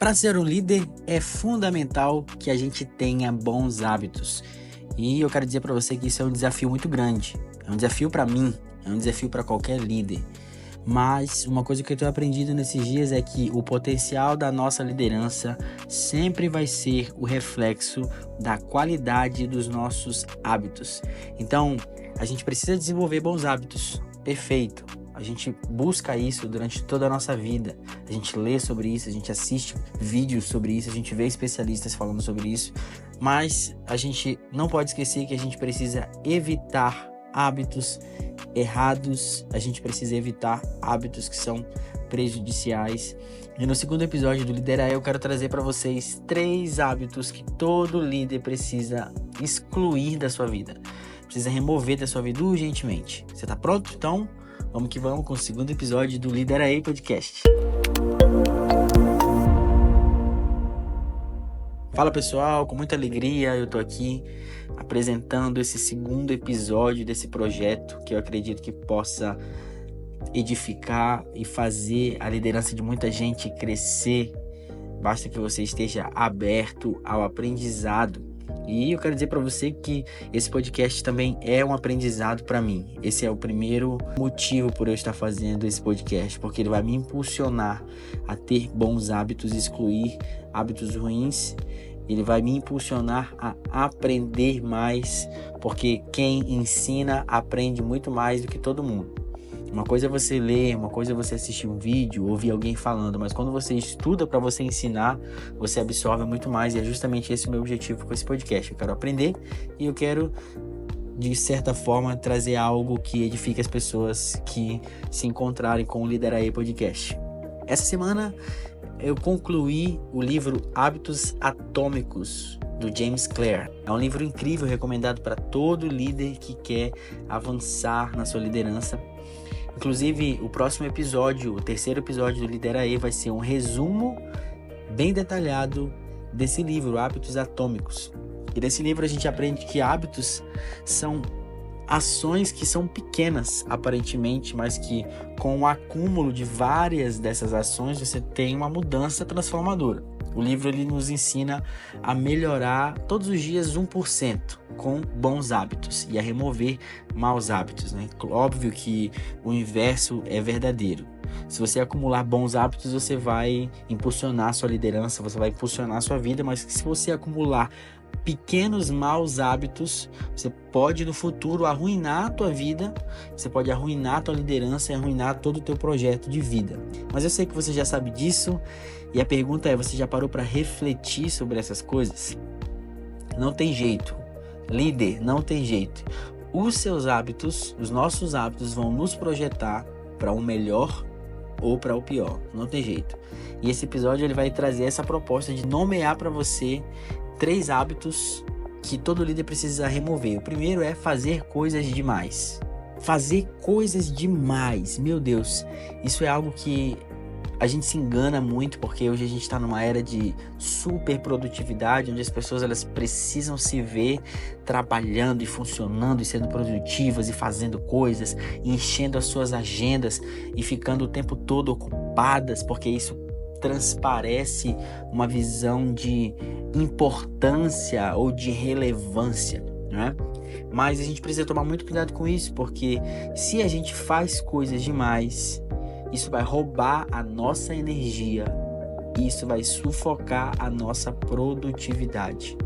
Para ser um líder, é fundamental que a gente tenha bons hábitos. E eu quero dizer para você que isso é um desafio muito grande. É um desafio para mim, é um desafio para qualquer líder. Mas uma coisa que eu tenho aprendido nesses dias é que o potencial da nossa liderança sempre vai ser o reflexo da qualidade dos nossos hábitos. Então, a gente precisa desenvolver bons hábitos. Perfeito. A gente busca isso durante toda a nossa vida. A gente lê sobre isso, a gente assiste vídeos sobre isso, a gente vê especialistas falando sobre isso. Mas a gente não pode esquecer que a gente precisa evitar hábitos errados. A gente precisa evitar hábitos que são prejudiciais. E no segundo episódio do Liderar, eu quero trazer para vocês 3 hábitos que todo líder precisa excluir da sua vida. Precisa remover da sua vida urgentemente. Você tá pronto? Então, vamos que vamos com o segundo episódio do Lidera Aí Podcast. Fala pessoal, com muita alegria eu tô aqui apresentando esse segundo episódio desse projeto que eu acredito que possa edificar e fazer a liderança de muita gente crescer. Basta que você esteja aberto ao aprendizado. E eu quero dizer para você que esse podcast também é um aprendizado para mim. Esse é o primeiro motivo por eu estar fazendo esse podcast, porque ele vai me impulsionar a ter bons hábitos, excluir hábitos ruins. Ele vai me impulsionar a aprender mais, porque quem ensina aprende muito mais do que todo mundo. Uma coisa é você ler, uma coisa é você assistir um vídeo, ouvir alguém falando, mas quando você estuda para você ensinar, você absorve muito mais, e é justamente esse o meu objetivo com esse podcast. Eu quero aprender e eu quero, de certa forma, trazer algo que edifique as pessoas que se encontrarem com o Lidera Aí Podcast. Essa semana eu concluí o livro Hábitos Atômicos, do James Clear. É um livro incrível, recomendado para todo líder que quer avançar na sua liderança. Inclusive, o próximo episódio, o terceiro episódio do Lidera Aí, vai ser um resumo bem detalhado desse livro, Hábitos Atômicos. E nesse livro a gente aprende que hábitos são ações que são pequenas, aparentemente, mas que com o acúmulo de várias dessas ações você tem uma mudança transformadora. O livro ele nos ensina a melhorar todos os dias 1% com bons hábitos e a remover maus hábitos, né? Óbvio que o inverso é verdadeiro. Se você acumular bons hábitos, você vai impulsionar a sua liderança, você vai impulsionar a sua vida, mas se você acumular pequenos maus hábitos, você pode no futuro arruinar a tua vida, você pode arruinar a tua liderança e arruinar todo o teu projeto de vida. Mas eu sei que você já sabe disso, e a pergunta é, você já parou para refletir sobre essas coisas? Não tem jeito, líder, não tem jeito. Os seus hábitos, os nossos hábitos vão nos projetar para o melhor ou para o pior, não tem jeito. E esse episódio ele vai trazer essa proposta de nomear para você 3 hábitos que todo líder precisa remover. O primeiro é fazer coisas demais. Fazer coisas demais, meu Deus, isso é algo que a gente se engana muito, porque hoje a gente está numa era de super produtividade, onde as pessoas elas precisam se ver trabalhando e funcionando e sendo produtivas e fazendo coisas, e enchendo as suas agendas e ficando o tempo todo ocupadas, porque isso transparece uma visão de importância ou de relevância, né? Mas a gente precisa tomar muito cuidado com isso, porque se a gente faz coisas demais, isso vai roubar a nossa energia e isso vai sufocar a nossa produtividade.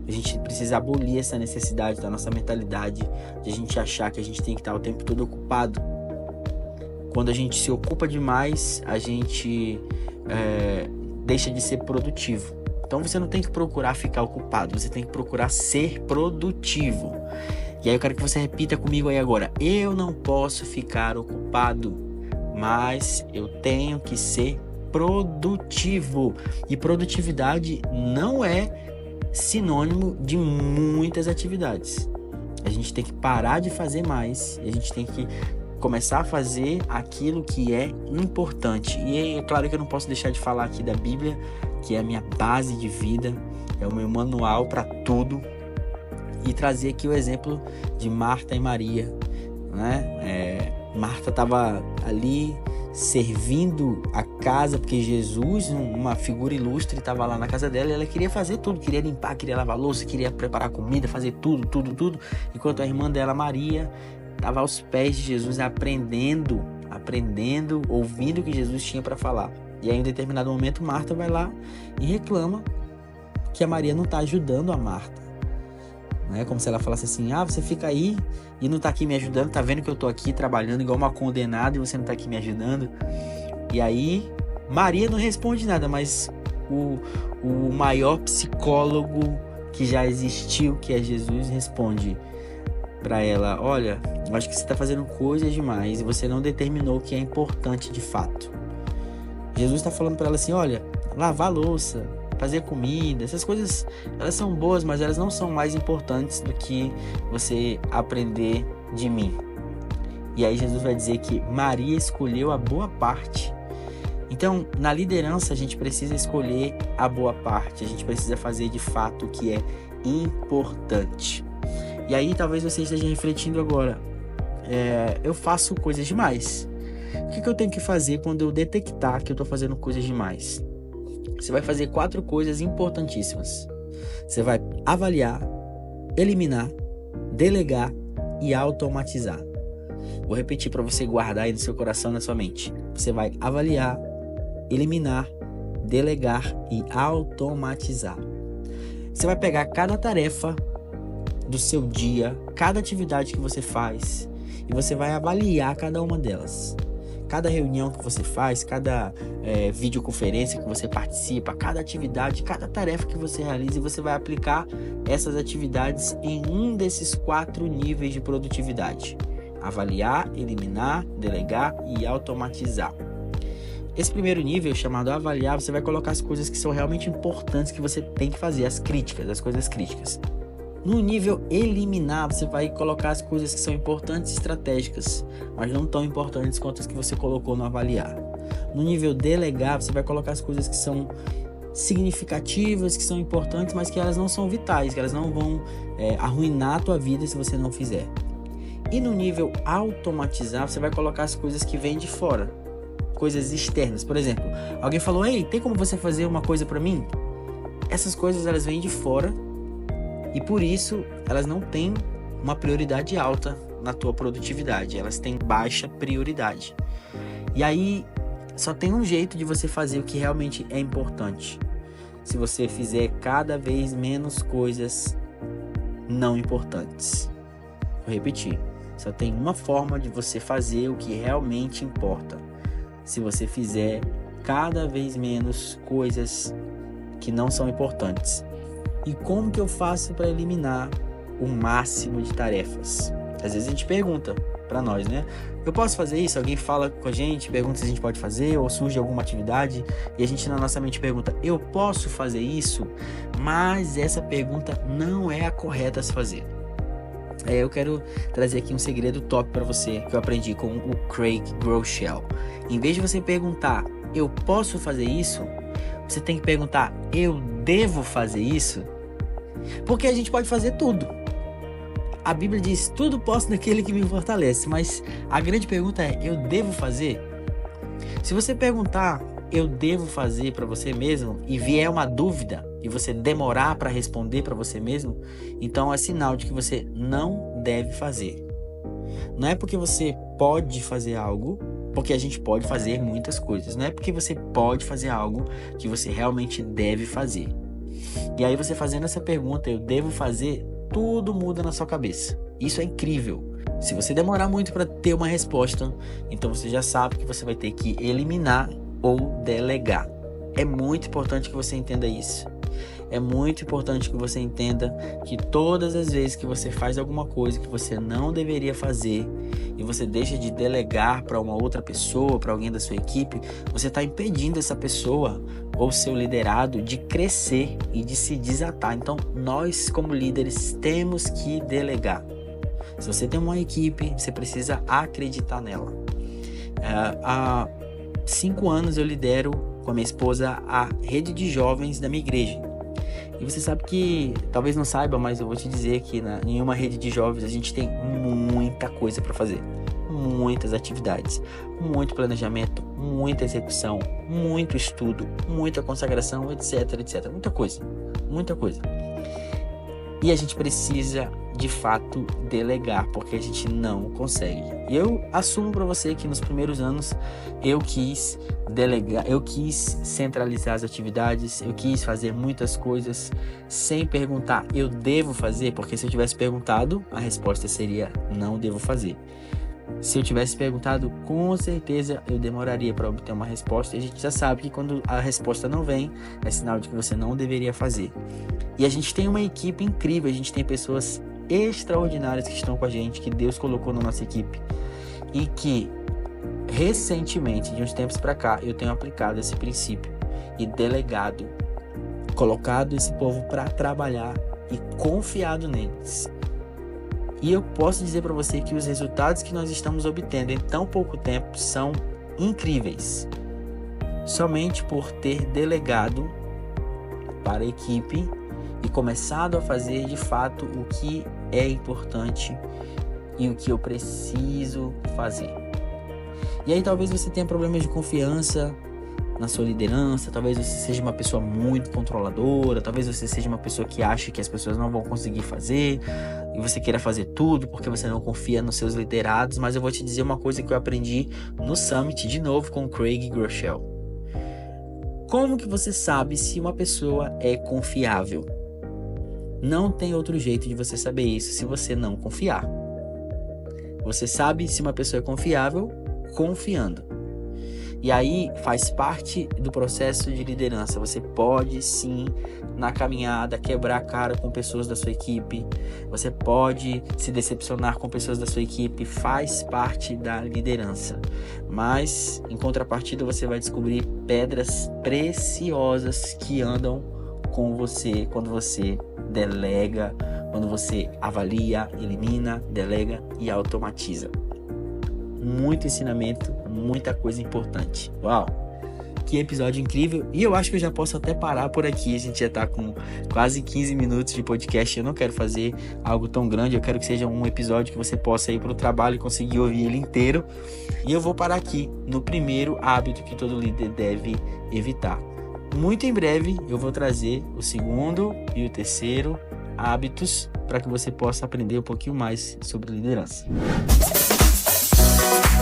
A gente precisa abolir essa necessidade da nossa mentalidade de a gente achar que a gente tem que estar o tempo todo ocupado. Quando a gente se ocupa demais, a gente deixa de ser produtivo. Então você não tem que procurar ficar ocupado, você tem que procurar ser produtivo. E aí eu quero que você repita comigo aí agora. Eu não posso ficar ocupado, mas eu tenho que ser produtivo. E produtividade não é sinônimo de muitas atividades. A gente tem que parar de fazer mais e a gente tem que começar a fazer aquilo que é importante. E é claro que eu não posso deixar de falar aqui da Bíblia, que é a minha base de vida, é o meu manual para tudo, e trazer aqui o exemplo de Marta e Maria, né? Marta estava ali servindo a casa, porque Jesus, uma figura ilustre, estava lá na casa dela e ela queria fazer tudo, queria limpar, queria lavar louça, queria preparar comida, fazer tudo, enquanto a irmã dela, Maria, estava aos pés de Jesus aprendendo, ouvindo o que Jesus tinha para falar. E aí, em determinado momento, Marta vai lá e reclama que a Maria não está ajudando a Marta. Não é como se ela falasse assim: você fica aí e não está aqui me ajudando, tá vendo que eu estou aqui trabalhando igual uma condenada e você não está aqui me ajudando. E aí, Maria não responde nada, mas o maior psicólogo que já existiu, que é Jesus, responde para ela: olha, eu acho que você está fazendo coisas demais e você não determinou o que é importante de fato. Jesus está falando para ela assim: olha, lavar a louça, fazer comida, essas coisas, elas são boas, mas elas não são mais importantes do que você aprender de mim. E aí Jesus vai dizer que Maria escolheu a boa parte. Então, na liderança, a gente precisa escolher a boa parte, a gente precisa fazer de fato o que é importante. E aí talvez você esteja refletindo agora: eu faço coisas demais. O que eu tenho que fazer quando eu detectar que eu estou fazendo coisas demais? Você vai fazer 4 coisas importantíssimas. Você vai avaliar, eliminar, delegar e automatizar. Vou repetir para você guardar aí no seu coração, na sua mente. Você vai avaliar, eliminar, delegar e automatizar. Você vai pegar cada tarefa do seu dia, cada atividade que você faz, e você vai avaliar cada uma delas. Cada reunião que você faz, cada videoconferência que você participa, cada atividade, cada tarefa que você realiza, e você vai aplicar essas atividades em um desses 4 níveis de produtividade: avaliar, eliminar, delegar e automatizar. Esse primeiro nível, chamado avaliar, você vai colocar as coisas que são realmente importantes que você tem que fazer, as coisas críticas. No nível eliminar, você vai colocar as coisas que são importantes e estratégicas, mas não tão importantes quanto as que você colocou no avaliar. No nível delegar, você vai colocar as coisas que são significativas, que são importantes, mas que elas não são vitais, que elas não vão arruinar a tua vida se você não fizer. E no nível automatizar, você vai colocar as coisas que vêm de fora, coisas externas. Por exemplo, alguém falou: ei, tem como você fazer uma coisa para mim? Essas coisas, elas vêm de fora, e por isso elas não têm uma prioridade alta na tua produtividade, elas têm baixa prioridade. E aí só tem um jeito de você fazer o que realmente é importante: se você fizer cada vez menos coisas não importantes. Vou repetir: só tem uma forma de você fazer o que realmente importa: se você fizer cada vez menos coisas que não são importantes. E como que eu faço para eliminar o máximo de tarefas? Às vezes a gente pergunta para nós, né? Eu posso fazer isso? Alguém fala com a gente, pergunta se a gente pode fazer, ou surge alguma atividade e a gente na nossa mente pergunta: eu posso fazer isso? Mas essa pergunta não é a correta a se fazer. Eu quero trazer aqui um segredo top para você que eu aprendi com o Craig Groeschel. Em vez de você perguntar: eu posso fazer isso? Você tem que perguntar: eu devo fazer isso? Porque a gente pode fazer tudo. A Bíblia diz: tudo posso naquele que me fortalece. Mas a grande pergunta é: eu devo fazer? Se você perguntar eu devo fazer para você mesmo e vier uma dúvida e você demorar para responder para você mesmo, então é sinal de que você não deve fazer. Não é porque você pode fazer algo, porque a gente pode fazer muitas coisas. Não é porque você pode fazer algo que você realmente deve fazer. E aí você fazendo essa pergunta: eu devo fazer? Tudo muda na sua cabeça. Isso é incrível. Se você demorar muito para ter uma resposta, então você já sabe que você vai ter que eliminar ou delegar. É muito importante que você entenda isso. É muito importante que você entenda que todas as vezes que você faz alguma coisa que você não deveria fazer e você deixa de delegar para uma outra pessoa, para alguém da sua equipe, você está impedindo essa pessoa ou seu liderado de crescer e de se desatar. Então, nós como líderes temos que delegar. Se você tem uma equipe, você precisa acreditar nela. Há 5 anos eu lidero com a minha esposa a rede de jovens da minha igreja. E você sabe que, talvez não saiba, mas eu vou te dizer que em uma rede de jovens a gente tem muita coisa para fazer. muitas atividades, muito planejamento, muita execução, muito estudo, muita consagração, etc, etc. Muita coisa. E a gente precisa, de fato, delegar, porque a gente não consegue. E eu assumo para você que nos primeiros anos eu quis delegar, eu quis centralizar as atividades, eu quis fazer muitas coisas sem perguntar, eu devo fazer? Porque se eu tivesse perguntado, a resposta seria não devo fazer. Se eu tivesse perguntado, com certeza eu demoraria para obter uma resposta. E a gente já sabe que quando a resposta não vem, é sinal de que você não deveria fazer. E a gente tem uma equipe incrível, a gente tem pessoas extraordinárias que estão com a gente, que Deus colocou na nossa equipe. E que, recentemente, de uns tempos para cá, eu tenho aplicado esse princípio e delegado, colocado esse povo para trabalhar e confiado neles. E eu posso dizer para você que os resultados que nós estamos obtendo em tão pouco tempo são incríveis. Somente por ter delegado para a equipe e começado a fazer de fato o que é importante e o que eu preciso fazer. E aí talvez você tenha problemas de confiança na sua liderança, talvez você seja uma pessoa muito controladora, talvez você seja uma pessoa que acha que as pessoas não vão conseguir fazer e você queira fazer tudo porque você não confia nos seus liderados. Mas eu vou te dizer uma coisa que eu aprendi no Summit, de novo com Craig Groeschel. Como que você sabe se uma pessoa é confiável? Não tem outro jeito de você saber isso se você não confiar. Você sabe se uma pessoa é confiável confiando. E aí faz parte do processo de liderança. Você pode sim, na caminhada, quebrar a cara com pessoas da sua equipe. Você pode se decepcionar com pessoas da sua equipe. Faz parte da liderança. Mas, em contrapartida, você vai descobrir pedras preciosas que andam com você quando você delega, quando você avalia, elimina, delega e automatiza. Muito ensinamento, muita coisa importante. Uau! Que episódio incrível. E eu acho que eu já posso até parar por aqui. A gente já tá com quase 15 minutos de podcast. Eu não quero fazer algo tão grande. Eu quero que seja um episódio que você possa ir pro trabalho e conseguir ouvir ele inteiro. E eu vou parar aqui no primeiro hábito que todo líder deve evitar. Muito em breve eu vou trazer o segundo e o terceiro hábitos para que você possa aprender um pouquinho mais sobre liderança.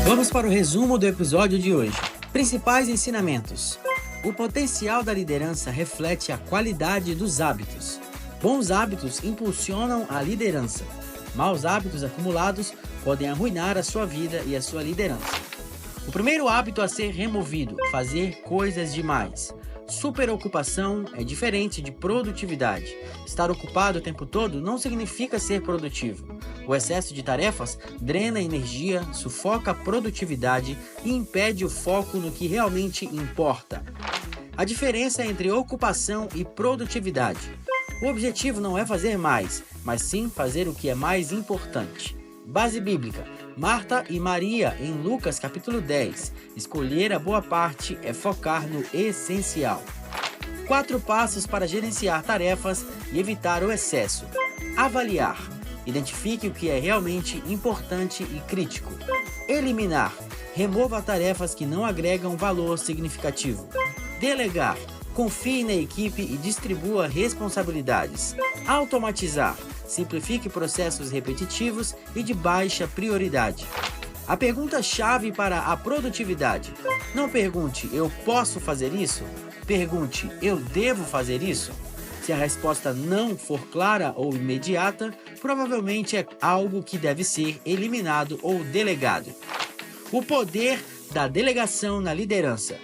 Vamos para o resumo do episódio de hoje. Principais ensinamentos. O potencial da liderança reflete a qualidade dos hábitos. Bons hábitos impulsionam a liderança. Maus hábitos acumulados podem arruinar a sua vida e a sua liderança. O primeiro hábito a ser removido: fazer coisas demais. Superocupação é diferente de produtividade. Estar ocupado o tempo todo não significa ser produtivo. O excesso de tarefas drena a energia, sufoca a produtividade e impede o foco no que realmente importa. A diferença entre ocupação e produtividade. O objetivo não é fazer mais, mas sim fazer o que é mais importante. Base bíblica. Marta e Maria, em Lucas capítulo 10. Escolher a boa parte é focar no essencial. 4 passos para gerenciar tarefas e evitar o excesso. Avaliar. Identifique o que é realmente importante e crítico. Eliminar. Remova tarefas que não agregam valor significativo. Delegar. Confie na equipe e distribua responsabilidades. Automatizar. Simplifique processos repetitivos e de baixa prioridade. A pergunta-chave para a produtividade. Não pergunte, eu posso fazer isso? Pergunte, eu devo fazer isso? Se a resposta não for clara ou imediata, provavelmente é algo que deve ser eliminado ou delegado. O poder da delegação na liderança.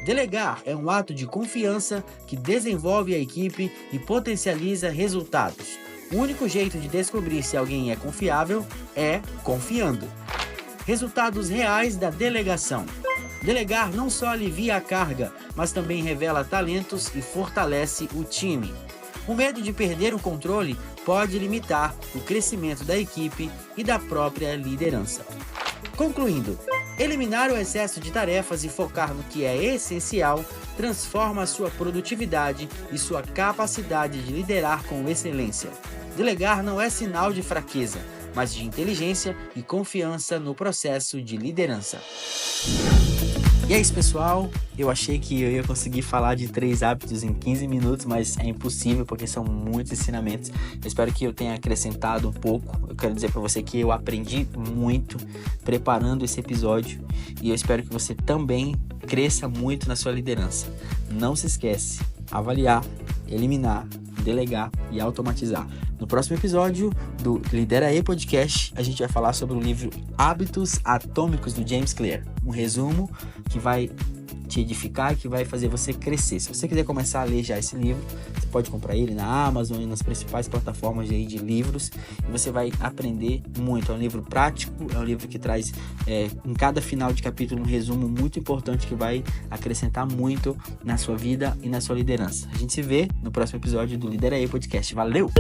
Delegar é um ato de confiança que desenvolve a equipe e potencializa resultados. O único jeito de descobrir se alguém é confiável é confiando. Resultados reais da delegação. Delegar não só alivia a carga, mas também revela talentos e fortalece o time. O medo de perder o controle pode limitar o crescimento da equipe e da própria liderança. Concluindo, eliminar o excesso de tarefas e focar no que é essencial transforma a sua produtividade e sua capacidade de liderar com excelência. Delegar não é sinal de fraqueza, mas de inteligência e confiança no processo de liderança. E é isso, pessoal. Eu achei que eu ia conseguir falar de 3 hábitos em 15 minutos, mas é impossível porque são muitos ensinamentos. Eu espero que eu tenha acrescentado um pouco. Eu quero dizer para você que eu aprendi muito preparando esse episódio e eu espero que você também cresça muito na sua liderança. Não se esquece, avaliar, eliminar, delegar e automatizar. No próximo episódio do Lidera aí Podcast, a gente vai falar sobre o livro Hábitos Atômicos do James Clear. Um resumo que vai te edificar e que vai fazer você crescer. Se você quiser começar a ler já esse livro, você pode comprar ele na Amazon e nas principais plataformas aí de livros e você vai aprender muito. É um livro prático, é um livro que traz em cada final de capítulo um resumo muito importante que vai acrescentar muito na sua vida e na sua liderança. A gente se vê no próximo episódio do Lidera aí Podcast. Valeu!